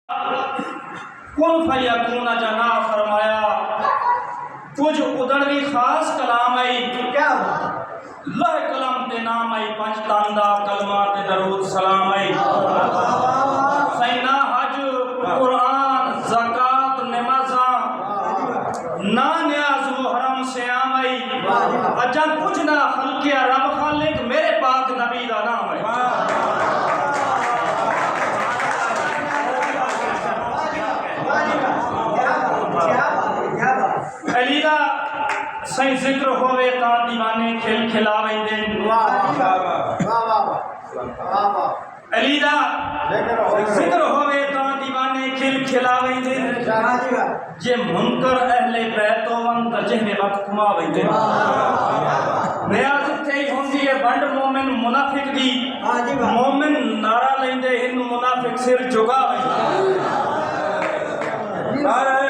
कुल फयकून जना फरमाया कुछ उदड़वी खास कलाम आई क्या लह कलम ते नाम आई पंच तांदा कलमा ते दरूद सलाम आई सैना हज कुरान ज़कात नमाज़ा ना न्याज़ हरम श्याम आई अजा कुछ ना खल्किया रब खालिक मेरे पाक नबी दा नाम है। अलीदा सही जिक्र होवे ता दीवाने खेल खिलावे दिन अलीदा जिक्र होवे ता दीवाने खेल खिलावे दिन जे मुनकर अहले बैत वन त जहने वक्त कुमावे दिन नियाज थे होंदी है बंड मोमिन मुनाफिक दी मोमिन नारा लेंदे हिन मुनाफिक सिर झुकावे नारा है